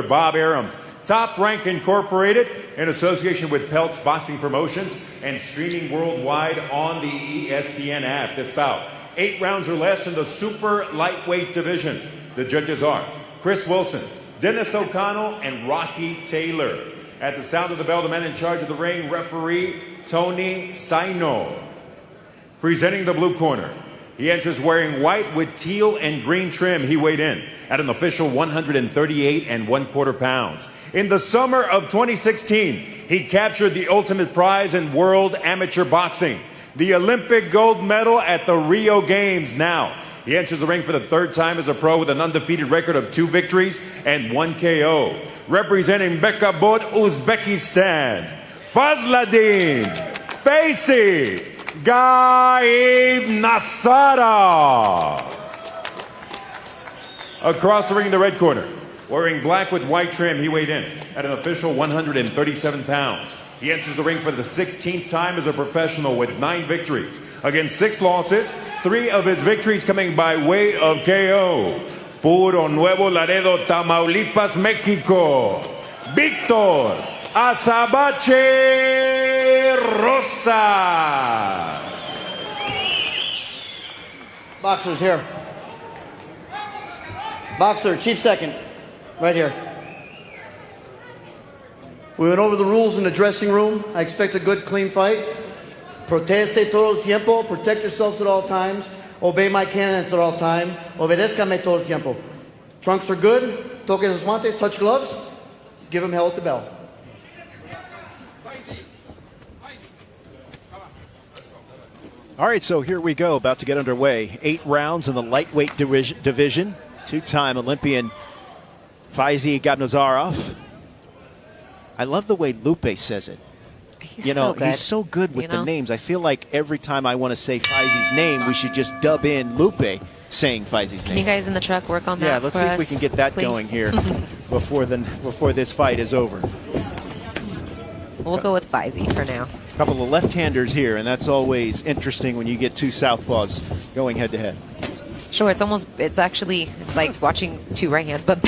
Bob Arams. Top Rank Incorporated in association with Peltz Boxing Promotions and streaming worldwide on the ESPN app. This bout, 8 rounds or less in the super lightweight division. The judges are Chris Wilson, Dennis O'Connell, and Rocky Taylor. At the sound of the bell, the man in charge of the ring, referee Tony Saino. Presenting the blue corner, he enters wearing white with teal and green trim. He weighed in at an official 138 1/4 pounds. In the summer of 2016, he captured the ultimate prize in world amateur boxing, the Olympic gold medal at the Rio Games. Now, he enters the ring for the 3rd time as a pro with an undefeated record of 2 victories and 1 KO. Representing Bekabod, Uzbekistan, Fazliddin, Facey, Gaibnazarov. Across the ring in the red corner, wearing black with white trim, he weighed in at an official 137 pounds. He enters the ring for the 16th time as a professional with 9 victories against 6 losses, 3 of his victories coming by way of KO. Puro Nuevo Laredo, Tamaulipas, Mexico, Victor Azabache Rosas. Boxer's here. Boxer, chief second, right here. We went over the rules in the dressing room. I expect a good, clean fight. Proteste todo el tiempo. Protect yourselves at all times. Obey my canons at all time. Obedezcame todo el tiempo. Trunks are good. Toque los guantes. Touch gloves. Give him hell at the bell. All right, so here we go, about to get underway. 8 rounds in the lightweight division. 2-time Olympian Fazliddin Gaibnazarov. I love the way Lupe says it. He's so good. He's so good with the names. I feel like every time I want to say Fazli's name, we should just dub in Lupe saying Fazli's name. Can you guys in the truck work on that? Yeah, let's see if we can get that going here before this fight is over. We'll go with Fazli for now. A couple of left-handers here, and that's always interesting when you get 2 southpaws going head-to-head. Sure, it's like watching 2 right hands, but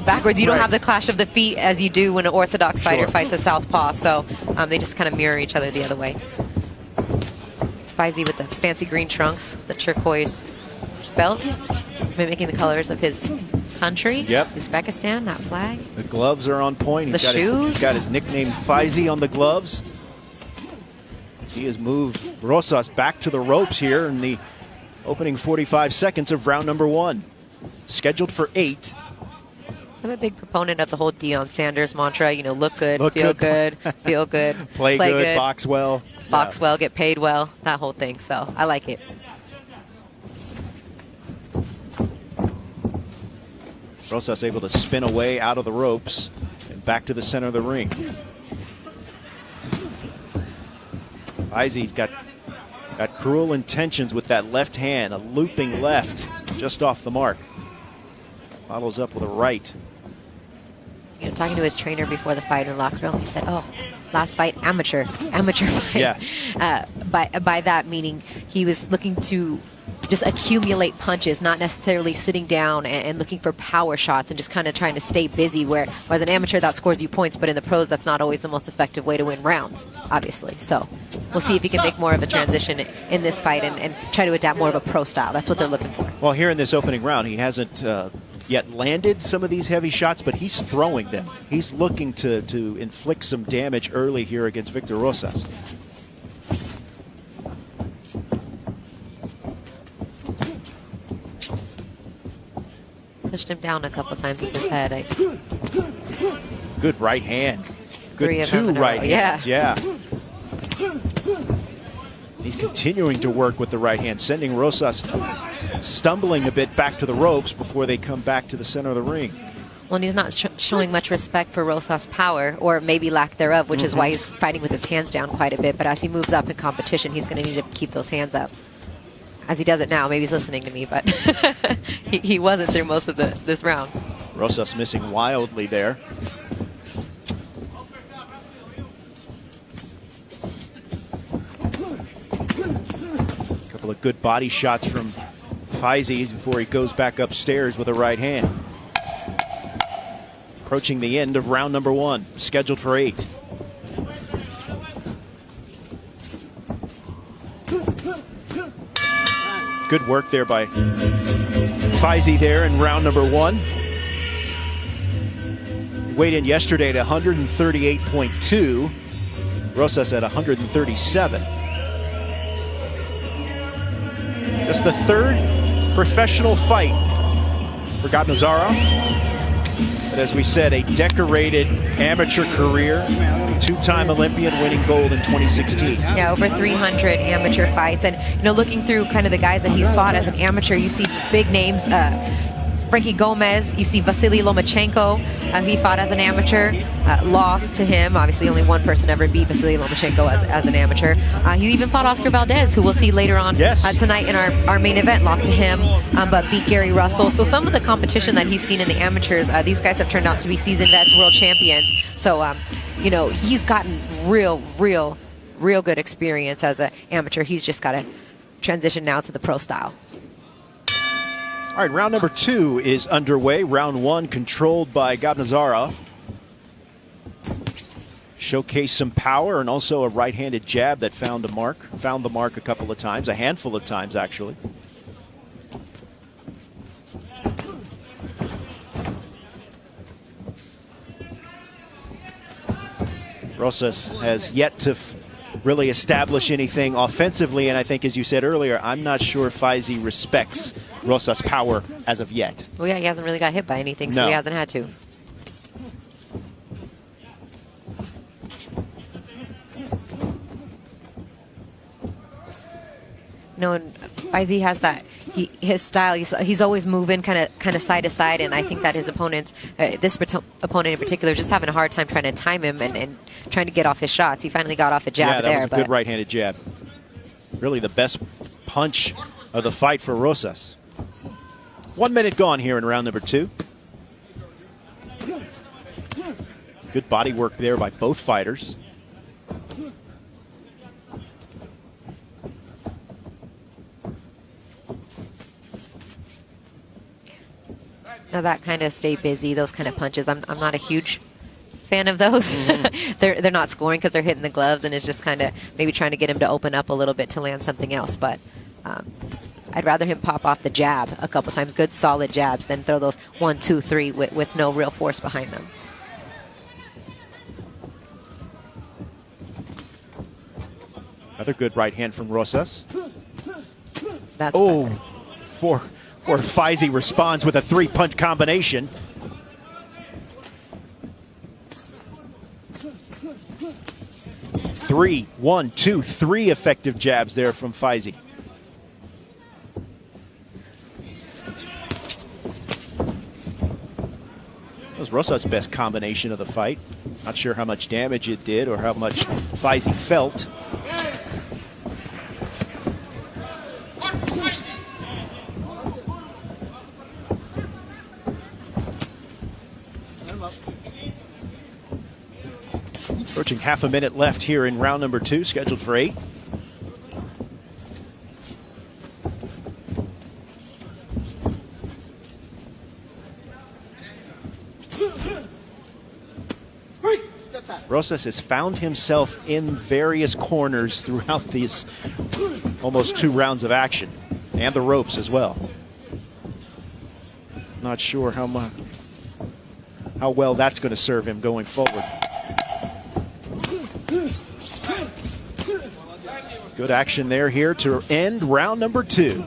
backwards. You don't have the clash of the feet as you do when an orthodox fighter fights a southpaw, so they just kind of mirror each other the other way. Fazli with the fancy green trunks, the turquoise belt, mimicking the colors of his country. Yep. Uzbekistan, that flag. The gloves are on point. He's got his nickname Fazli on the gloves. He has moved Rosas back to the ropes here in the opening 45 seconds of round number 1. Scheduled for 8. I'm a big proponent of the whole Deion Sanders mantra, look good, feel good, feel good, play good, box well. Box well, get paid well, that whole thing. So I like it. Rosas able to spin away out of the ropes and back to the center of the ring. Fazli's got cruel intentions with that left hand, a looping left just off the mark. Follows up with a right. Talking to his trainer before the fight in the locker room, he said, "Oh, last fight, amateur fight." Yeah. By that meaning, he was looking to just accumulate punches, not necessarily sitting down and looking for power shots and just kind of trying to stay busy. Whereas an amateur, that scores you points, but in the pros, that's not always the most effective way to win rounds, obviously. So we'll see if he can make more of a transition in this fight and try to adapt more of a pro style. That's what they're looking for. Well, here in this opening round, he hasn't yet landed some of these heavy shots, but he's throwing them. He's looking to inflict some damage early here against Victor Rosas. Pushed him down a couple times with his head. Good right hand. Good 2 right hands. Yeah. He's continuing to work with the right hand, sending Rosas stumbling a bit back to the ropes before they come back to the center of the ring. Well, and he's not showing much respect for Rosas' power, or maybe lack thereof, which is why he's fighting with his hands down quite a bit. But as he moves up in competition, he's going to need to keep those hands up. As he does it now, maybe he's listening to me, but he wasn't through most of this round. Rosas missing wildly there. A couple of good body shots from Fazli before he goes back upstairs with a right hand. Approaching the end of round number 1, scheduled for 8. Good work there by Fazliddin there in round number 1. Weighed in yesterday at 138.2. Rosas at 137. Just the 3rd professional fight for Gaibnazarov. But as we said, a decorated amateur career, 2-time Olympian, winning gold in 2016. Yeah, over 300 amateur fights. And, you know, looking through kind of the guys that he's fought as an amateur, you see big names, Frankie Gomez, you see Vasily Lomachenko, he fought as an amateur, lost to him. Obviously, only one person ever beat Vasily Lomachenko as an amateur. He even fought Oscar Valdez, who we'll see later on tonight in our main event, lost to him, but beat Gary Russell. So some of the competition that he's seen in the amateurs, these guys have turned out to be seasoned vets, world champions. So, you know, he's gotten real good experience as an amateur. He's just got to transition now to the pro style. All right, round number 2 is underway. Round 1 controlled by Gaibnazarov. Showcased some power and also a right-handed jab that found the mark a couple of times, a handful of times actually. Rosas has yet to really establish anything offensively, and I think, as you said earlier, I'm not sure Fazliddin respects Rosas' power as of yet. Well, yeah, he hasn't really got hit by anything, so he hasn't had to. You know, and Fazliddin has that, his style, he's always moving kind of side to side, and I think that his opponents, this opponent in particular, just having a hard time trying to time him and trying to get off his shots. He finally got off a jab there. Yeah, that was a good right-handed jab. Really the best punch of the fight for Rosas. 1 minute gone here in round number 2. Good body work there by both fighters. Now that kind of stay busy, those kind of punches, I'm not a huge fan of those. They're not scoring because they're hitting the gloves, and it's just kind of maybe trying to get him to open up a little bit to land something else. But I'd rather him pop off the jab a couple times, good solid jabs, than throw those 1, 2, 3 with no real force behind them. Another good right hand from Rosas. That's better. Or Fazliddin responds with a 3-punch combination. One, two, three effective jabs there from Fazliddin. That was Rosas' best combination of the fight. Not sure how much damage it did or how much Fazliddin felt. Approaching half a minute left here in round number 2, scheduled for 8. Rosas has found himself in various corners throughout these almost 2 rounds of action, and the ropes as well. Not sure how well that's going to serve him going forward. Good action there here to end round number 2.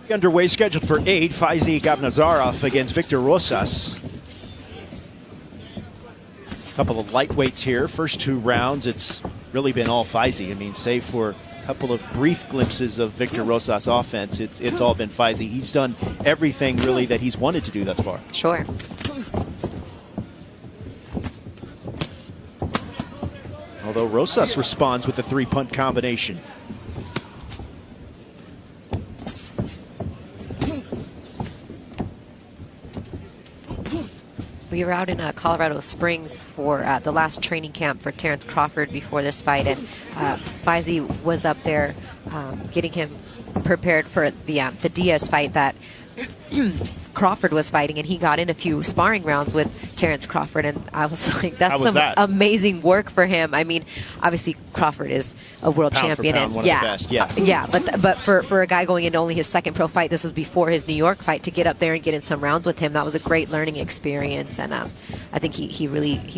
Underway, scheduled for 8. Fazliddin Gaibnazarov against Victor Rosas. A couple of lightweights here. First 2 rounds, it's really been all Fazliddin. I mean, save for a couple of brief glimpses of Victor Rosas' offense, it's all been Fazliddin. He's done everything really that he's wanted to do thus far. Sure. Although Rosas responds with the 3-punch combination. We were out in Colorado Springs for the last training camp for Terrence Crawford before this fight, and Fazli was up there getting him prepared for the Diaz fight that Crawford was fighting, and he got in a few sparring rounds with Terrence Crawford, and I was like, that's some amazing work for him. I mean, obviously Crawford is a world champion, and one of the best. Yeah, but for a guy going into only his second pro fight, this was before his New York fight, to get up there and get in some rounds with him, that was a great learning experience, and I think he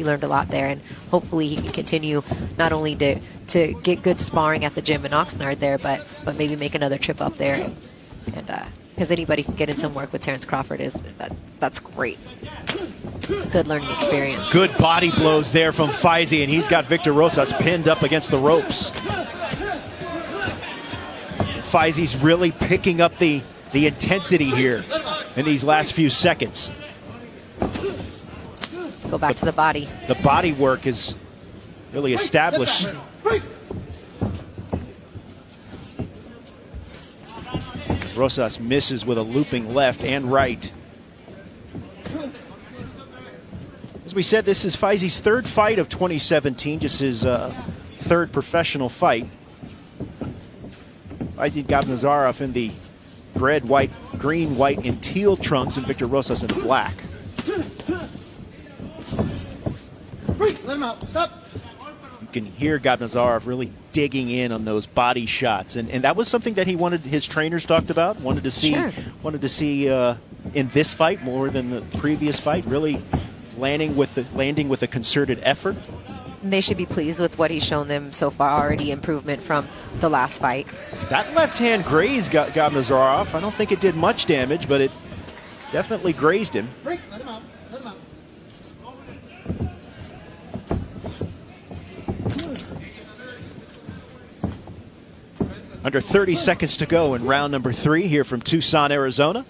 learned a lot there, and hopefully he can continue not only to get good sparring at the gym in Oxnard there, but maybe make another trip up there, and because anybody can get in some work with Terrence Crawford, that's great. Good learning experience. Good body blows there from Fazli, and he's got Victor Rosas pinned up against the ropes. Fazli's really picking up the intensity here in these last few seconds. Go back to the body. The body work is really established. Rosas misses with a looping left and right. As we said, this is Fazli's third fight of 2017, just his third professional fight. Fazliddin Gaibnazarov in the red, white, green, white, and teal trunks, and Victor Rosas in the black. Let him out. Stop. You can hear Gaibnazarov really digging in on those body shots, and that was something that he wanted. His trainers talked about, wanted to see in this fight more than the previous fight. Really landing with a concerted effort. They should be pleased with what he's shown them so far. Already improvement from the last fight. That left hand grazed Gaibnazarov. I don't think it did much damage, but it definitely grazed him. Let him out. Let him out. Under 30 seconds to go in round number 3 here from Tucson, Arizona.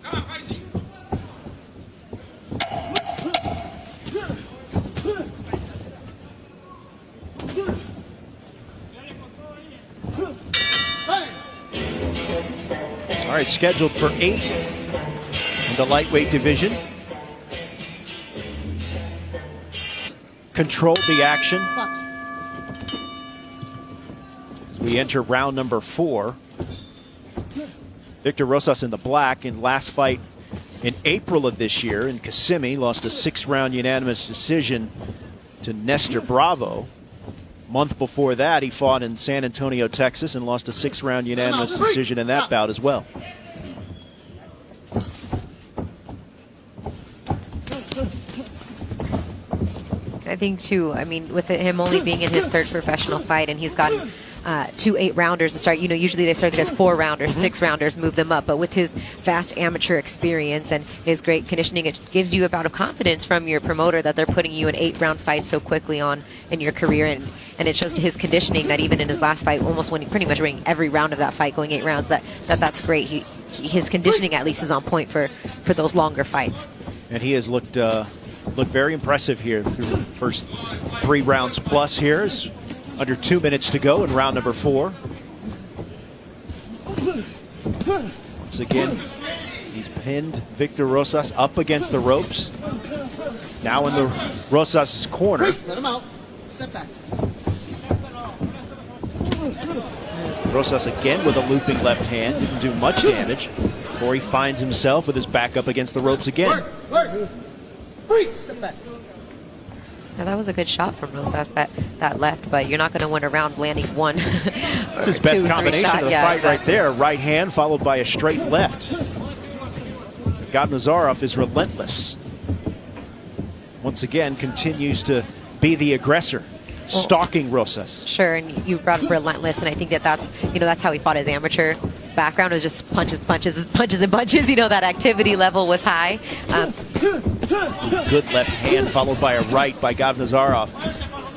All right, scheduled for 8 in the lightweight division. Controlled the action. We enter round number 4. Victor Rosas in the black. In last fight in April of this year in Kissimmee, lost a 6-round unanimous decision to Nestor Bravo. A month before that, he fought in San Antonio, Texas, and lost a 6-round unanimous decision in that bout as well. I think too, I mean, with him only being in his third professional fight, and he's gotten 2 8-rounders to start. You know, usually they start as 4-rounders, 6-rounders, move them up. But with his vast amateur experience and his great conditioning, it gives you about a confidence from your promoter that they're putting you in 8-round fights so quickly on in your career. And it shows to his conditioning that even in his last fight, almost pretty much winning every round of that fight, going 8 rounds, that's great. His conditioning at least is on point for those longer fights. And he has looked very impressive here through the first 3 rounds plus here. Is under 2 minutes to go in round number 4. Once again, he's pinned Victor Rosas up against the ropes. Now in the Rosas' corner. Let him out. Step back. Rosas again with a looping left hand. Didn't do much damage before he finds himself with his back up against the ropes again. Step back. Now that was a good shot from Rosas, that left, but you're not going to win a round landing one. It's his best combination of the fight right there. Right hand followed by a straight left. Gaibnazarov is relentless. Once again, continues to be the aggressor, stalking Rosas. Sure, and you brought up relentless, and I think that's how he fought his amateur background, was just punches, punches, punches, and punches. You know, that activity level was high. Good left hand followed by a right by Gaibnazarov.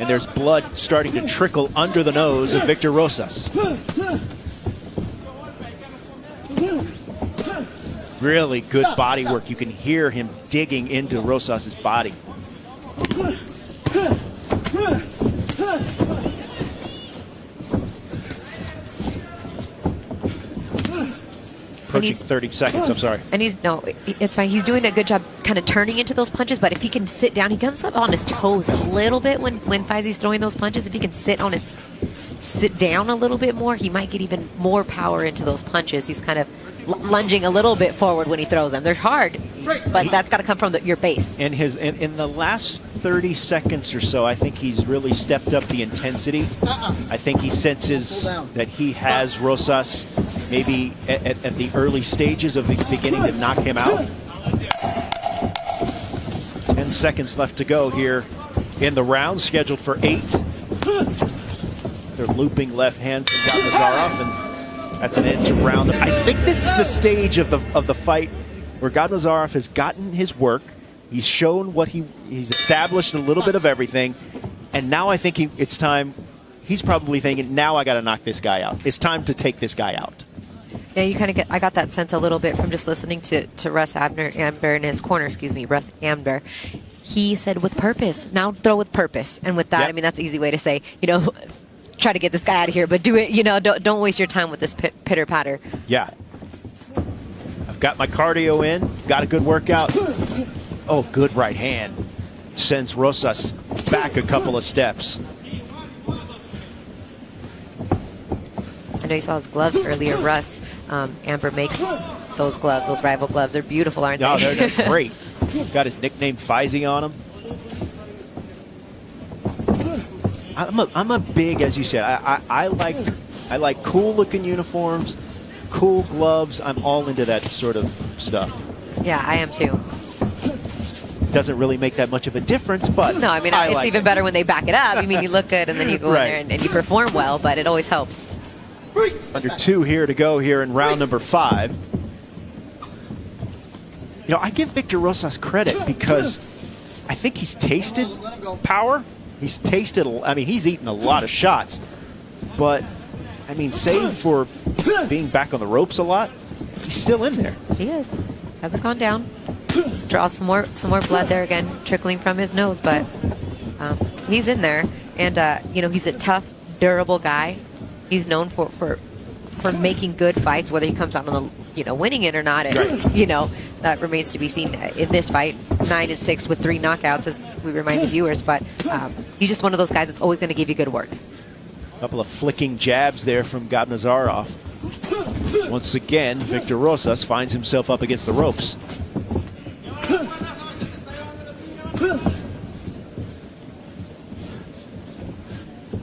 And there's blood starting to trickle under the nose of Victor Rosas. Really good body work. You can hear him digging into Rosas' body. approaching 30 seconds. I'm sorry. And it's fine. He's doing a good job kind of turning into those punches, but if he can sit down, he comes up on his toes a little bit when Fazliddin's throwing those punches. If he can sit down a little bit more, he might get even more power into those punches. He's kind of lunging a little bit forward when he throws them. They're hard, but that's got to come from your base. And in the last 30 seconds or so, I think he's really stepped up the intensity. I think he senses that he has Rosas maybe at the early stages of beginning to knock him out. 10 seconds left to go here in the round, scheduled for 8. They're looping left hand from Gaibnazarov, and that's an end to round. I think this is the stage of the fight where Gaibnazarov has gotten his work. He's shown what he's established a little bit of everything, and now I think it's time. He's probably thinking, now I got to knock this guy out. It's time to take this guy out. Yeah, you kind of I got that sense a little bit from just listening to Russ Amber in his corner. Excuse me, Russ Amber. He said with purpose. Now throw with purpose, and with that, I mean that's an easy way to say, try to get this guy out of here, but do it. Don't waste your time with this pitter patter. Yeah. I've got my cardio in. Got a good workout. Oh, good right hand. Sends Rosas back a couple of steps. I know you saw his gloves earlier, Russ. Amber makes those gloves, those rival gloves. They're beautiful, aren't they? Oh, they're great. Got his nickname Fazli on them. I'm a big, as you said, I like cool looking uniforms, cool gloves. I'm all into that sort of stuff. Yeah, I am too. Doesn't really make that much of a difference, but no, I mean it's like even better when they back it up. I mean, you look good and then you go in there and you perform well, but it always helps. Under 2 here to go here in round number 5. I give Victor Rosas credit because I think he's tasted power. He's tasted, he's eaten a lot of shots, but, save for being back on the ropes a lot, he's still in there. He is. Hasn't gone down. Draw some more blood there again, trickling from his nose, but he's in there. And, he's a tough, durable guy. He's known for making good fights, whether he comes out on the, winning it or not. And, that remains to be seen in this fight. 9-6 with 3 knockouts, as we remind the viewers. But he's just one of those guys that's always going to give you good work. A couple of flicking jabs there from Gaibnazarov. Once again, Victor Rosas finds himself up against the ropes.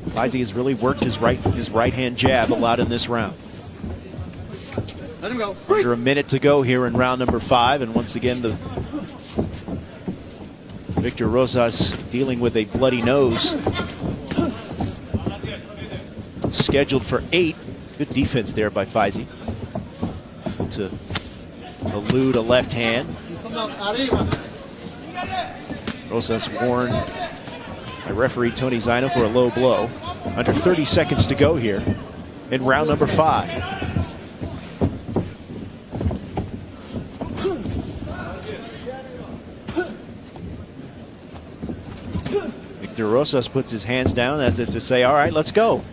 Fazli has really worked his right-hand jab a lot in this round. Let him go. Under a minute to go here in round number 5, and once again Victor Rosas dealing with a bloody nose. Scheduled for 8. Good defense there by Fazli to elude a left hand. Rosas warned by referee Tony Zino for a low blow. Under 30 seconds to go here in round number 5. Victor Rosas puts his hands down as if to say, all right, let's go.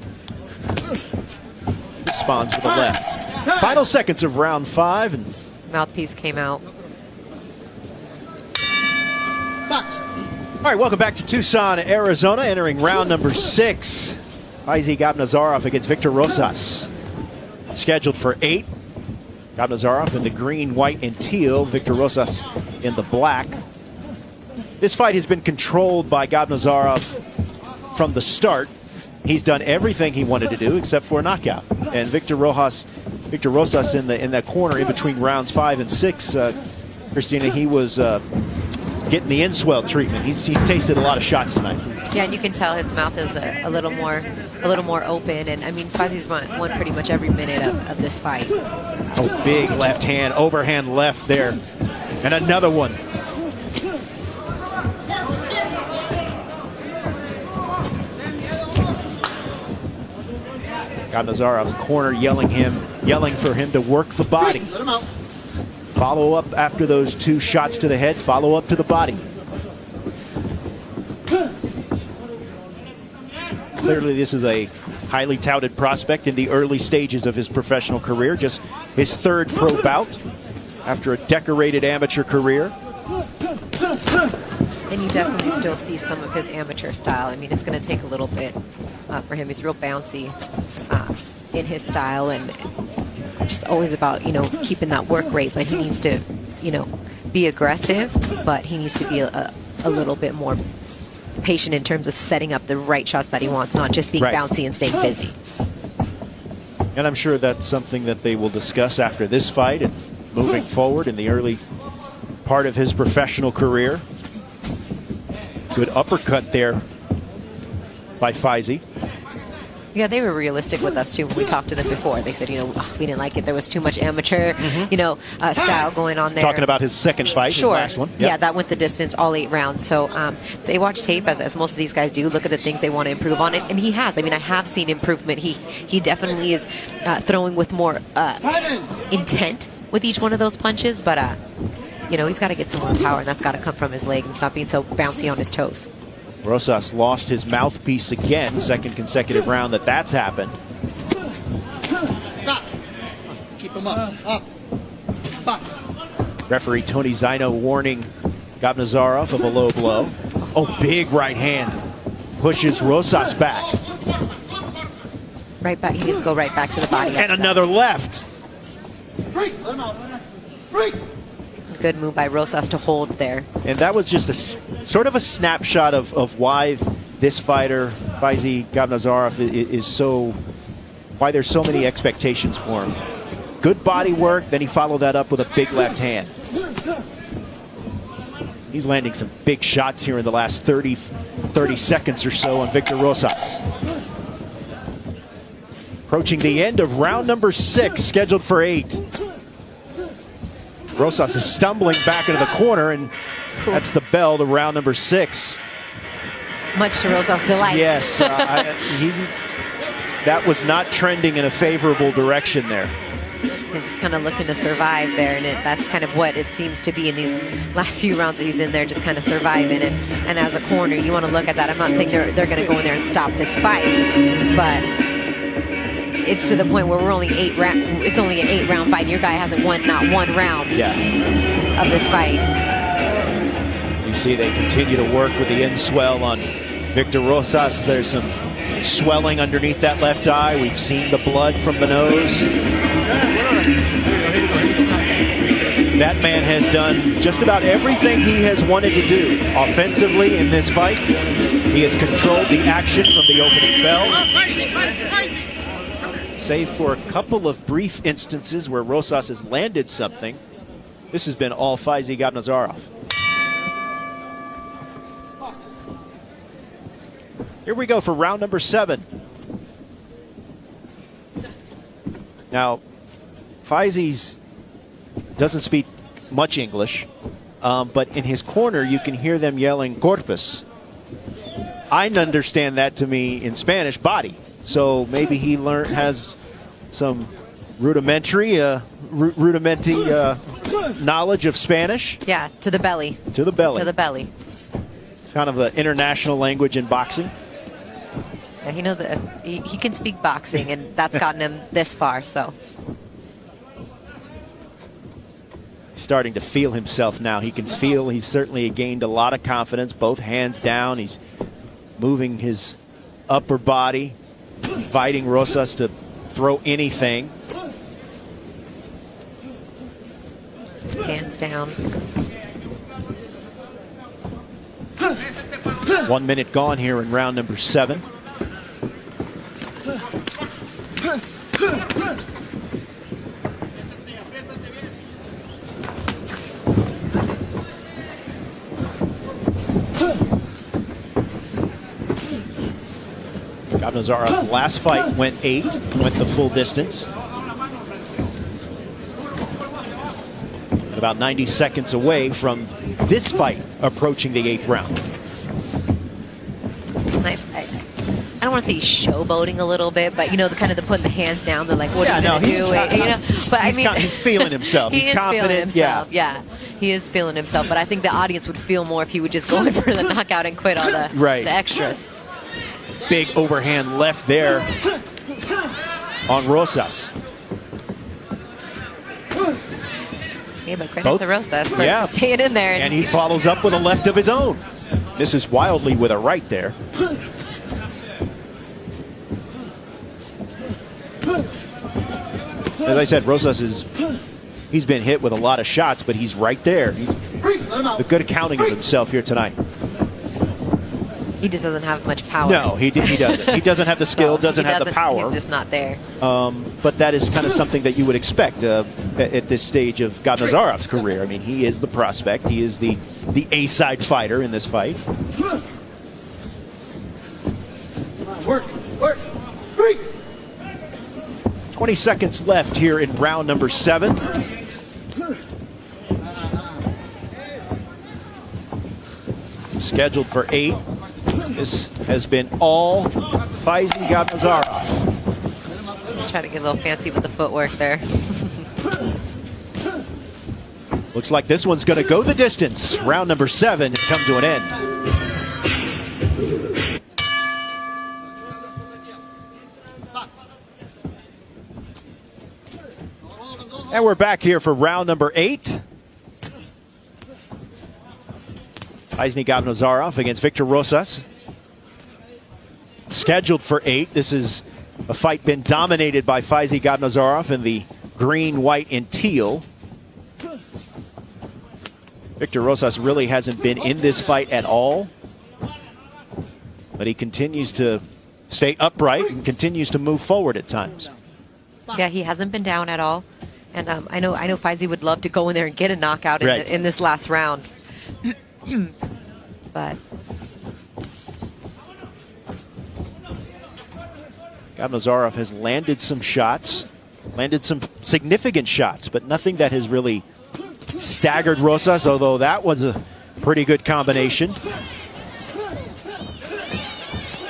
Responds with a left. Final seconds of round 5. And mouthpiece came out. All right, welcome back to Tucson, Arizona. Entering round number 6. Fazli Gaibnazarov against Victor Rosas. Scheduled for 8. Gaibnazarov in the green, white, and teal. Victor Rosas in the black. This fight has been controlled by Gaibnazarov from the start. He's done everything he wanted to do except for a knockout. And Victor Rosas in that corner in between rounds 5 and 6, Christina, he was getting the inswell treatment. He's tasted a lot of shots tonight. Yeah, and you can tell his mouth is a little more open. And Fazli's won pretty much every minute of this fight. Oh, big left hand, overhand left there, and another one. Gaibnazarov's corner yelling for him to work the body. Follow up after those 2 shots to the head, follow up to the body. Clearly this is a highly touted prospect in the early stages of his professional career, just his third pro bout after a decorated amateur career. And you definitely still see some of his amateur style. I mean, it's going to take a little bit for him. He's real bouncy in his style, and just always about, you know, keeping that work rate. But he needs to, you know, be aggressive, but he needs to be a little bit more patient in terms of setting up the right shots that he wants, not just being bouncy and staying busy. And I'm sure that's something that they will discuss after this fight and moving forward in the early part of his professional career. Good uppercut there by Fazli. Yeah, they were realistic with us too when we talked to them before. They said, you know, we didn't like it. There was too much amateur, you know, style going on there. Talking about his second fight, his last one. Yep. Yeah, that went the distance, all 8 rounds. So they watch tape, as most of these guys do, look at the things they want to improve on it, and he has. I mean, I have seen improvement. He definitely is throwing with more intent with each one of those punches, but you know, he's got to get some more power, and that's got to come from his leg and stop being so bouncy on his toes. Rosas lost his mouthpiece again, second consecutive round that's happened. Keep him up. Back. Referee Tony Zino warning Gaibnazarov of a low blow. Oh, big right hand. Pushes Rosas back. Right back. He needs to go right back to the body. And another left. Break. Let him out. Break. Good move by Rosas to hold there. And that was just a sort of a snapshot of why this fighter, Fazliddin Gaibnazarov, is so, why there's so many expectations for him. Good body work, then he followed that up with a big left hand. He's landing some big shots here in the last 30 seconds or so on Victor Rosas. Approaching the end of round number 6, scheduled for 8. Rosas is stumbling back into the corner, and that's the bell to round number 6. Much to Rosas' delight. Yes, that was not trending in a favorable direction there. He's kind of looking to survive there, and that's kind of what it seems to be in these last few rounds that he's in there, just kind of surviving. And as a corner, you want to look at that. I'm not saying they're going to go in there and stop this fight, but it's to the point where we're only 8 rounds. It's only an 8-round fight. And your guy hasn't won not one round of this fight. You see they continue to work with the in-swell on Victor Rosas. There's some swelling underneath that left eye. We've seen the blood from the nose. That man has done just about everything he has wanted to do offensively in this fight. He has controlled the action from the opening bell. Save for a couple of brief instances where Rosas has landed something, this has been all Fazliddin Gaibnazarov. Here we go for round number 7. Now, Fazli's doesn't speak much English, but in his corner you can hear them yelling "corpus." I understand that to me in Spanish, body. So maybe he has some rudimentary knowledge of Spanish. Yeah, to the belly. To the belly. To the belly. It's kind of an international language in boxing. Yeah, he knows it. He can speak boxing, and that's gotten him this far. So he's starting to feel himself now. He can feel he's certainly gained a lot of confidence. Both hands down. He's moving his upper body, inviting Rosas to throw anything. Hands down. 1 minute gone here in round number 7. Gaibnazarov's last fight went 8, went the full distance. About 90 seconds away from this fight approaching the 8th round. I don't want to say showboating a little bit, but you know, the kind of the putting the hands down. They're like, "What are you gonna do?" You know, but I mean, he's feeling himself. He he's is confident. Feeling himself. Yeah, he is feeling himself. But I think the audience would feel more if he would just go in for the knockout and quit all the extras. big overhand left there on Rosas. Yeah, but credit to Rosas for staying in there. And he follows up with a left of his own. Misses wildly with a right there. As I said, Rosas he's been hit with a lot of shots, but he's right there. He's a good accounting of himself here tonight. He just doesn't have much power. No, he doesn't. He doesn't have the skill, doesn't have the power. He's just not there. But that is kind of something that you would expect at this stage of Gaibnazarov's career. I mean, he is the prospect. He is the A-side fighter in this fight. Work. 20 seconds left here in round number 7. Scheduled for 8. This has been all Fazliddin Gaibnazarov. Try to get a little fancy with the footwork there. Looks like this one's going to go the distance. Round number 7 has come to an end. And we're back here for round number 8. Fazliddin Gaibnazarov against Victor Rosas. Scheduled for 8. This is a fight been dominated by Fazliddin Gaibnazarov in the green, white, and teal. Victor Rosas really hasn't been in this fight at all. But he continues to stay upright and continues to move forward at times. Yeah, he hasn't been down at all. And I know Fazliddin would love to go in there and get a knockout in this last round. But Gaibnazarov has landed some shots, landed some significant shots, but nothing that has really staggered Rosas, although that was a pretty good combination.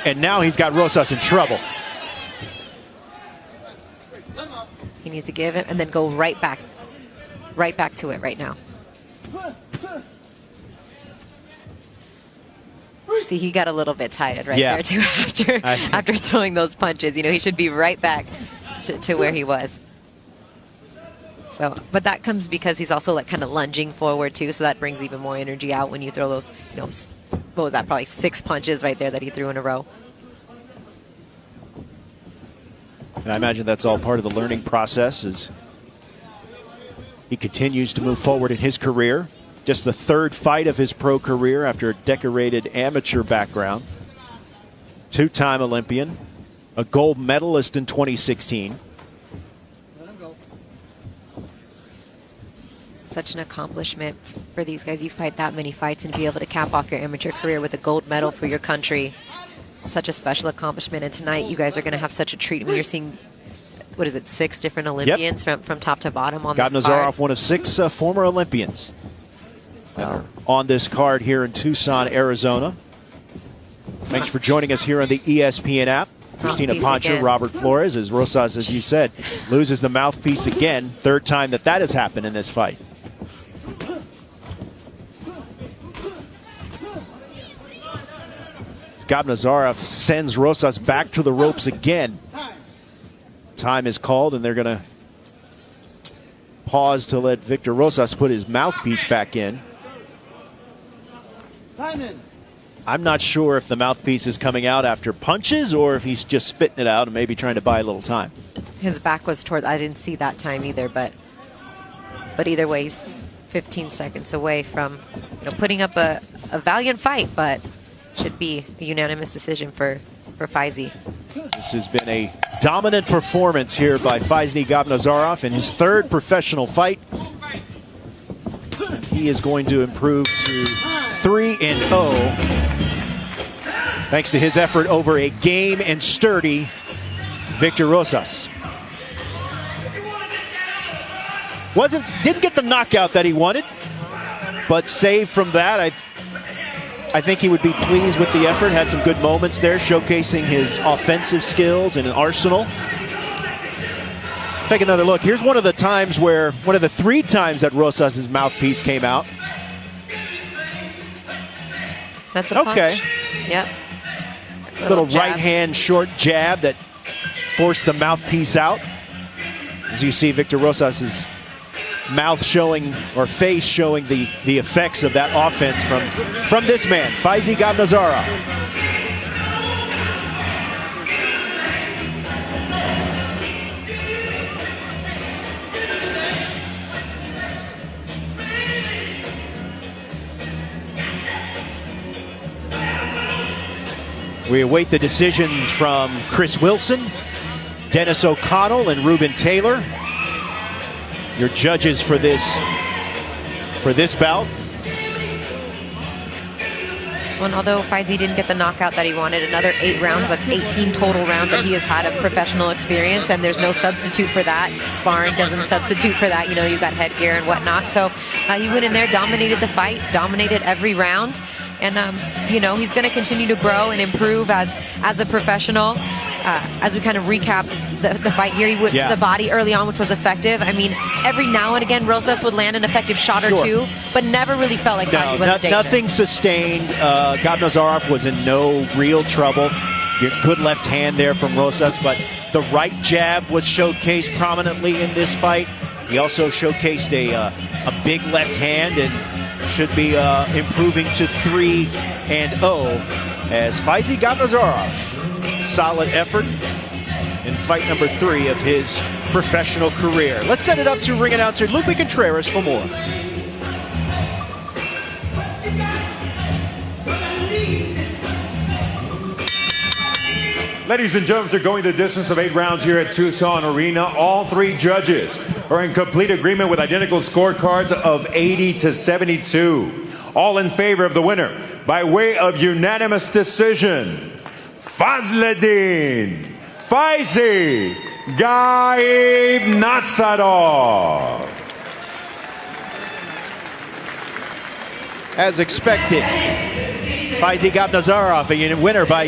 And now he's got Rosas in trouble. he needs to give it and then go right back to it right now. See, he got a little bit tired there too after throwing those punches. You know, he should be right back to where he was. So, but that comes because he's also like kind of lunging forward too, so that brings even more energy out when you throw those, you know, what was that, probably 6 punches right there that he threw in a row. And I imagine that's all part of the learning process as he continues to move forward in his career. Just the 3rd fight of his pro career after a decorated amateur background. 2-time Olympian, a gold medalist in 2016. Such an accomplishment for these guys. You fight that many fights and be able to cap off your amateur career with a gold medal for your country. Such a special accomplishment. And tonight you guys are going to have such a treat. I mean, you're seeing, what is it, 6 different Olympians from top to bottom on this card. Gaibnazarov, one of 6 former Olympians on this card here in Tucson, Arizona. Thanks for joining us here on the ESPN app. Christina Pancha, Robert Flores, as Rosas, as you said, loses the mouthpiece again. 3rd time that has happened in this fight. Gaibnazarov sends Rosas back to the ropes again. Time is called, and they're going to pause to let Victor Rosas put his mouthpiece back in. I'm not sure if the mouthpiece is coming out after punches or if he's just spitting it out and maybe trying to buy a little time. His back was towards, I didn't see that time either, but either way, he's 15 seconds away from, you know, putting up a valiant fight, but should be a unanimous decision for Fazliddin. This has been a dominant performance here by Fazliddin Gaibnazarov in his 3rd professional fight. He is going to improve to 3-0 thanks to his effort over a game and sturdy Victor Rosas. Didn't get the knockout that he wanted, but save from that, I think he would be pleased with the effort. Had some good moments there, showcasing his offensive skills and an arsenal. Take another look. Here's one of the times where, one of the 3 times that Rosas' mouthpiece came out. That's a punch. Okay. Yep. Little right hand short jab that forced the mouthpiece out. As you see, Victor Rosas' mouth showing, or face showing the effects of that offense from this man, Fazliddin Gaibnazarov. We await the decisions from Chris Wilson, Dennis O'Connell, and Ruben Taylor, your judges for this bout. Well, and although Fazliddin didn't get the knockout that he wanted, another 8 rounds, that's 18 total rounds that he has had of professional experience, and there's no substitute for that. Sparring doesn't substitute for that. You know, you got headgear and whatnot. So he went in there, dominated the fight, dominated every round. And, you know, he's going to continue to grow and improve as a professional. As we kind of recap the fight here, he went to the body early on, which was effective. I mean, every now and again, Rosas would land an effective shot or two, but never really felt like Fazliddin was a danger. Nothing sustained. Gaibnazarov was in no real trouble. Good left hand there from Rosas, but the right jab was showcased prominently in this fight. He also showcased a big left hand and should be improving to 3-0 as Fazliddin Gaibnazarov. Solid effort in fight number 3 of his professional career. Let's send it up to ring announcer Lupe Contreras for more. Ladies and gentlemen, they're going the distance of 8 rounds here at Tucson Arena. All 3 judges are in complete agreement with identical scorecards of 80-72. All in favor of the winner by way of unanimous decision. Fazliddin Gaibnazarov. As expected, Fazliddin Gaibnazarov, a winner by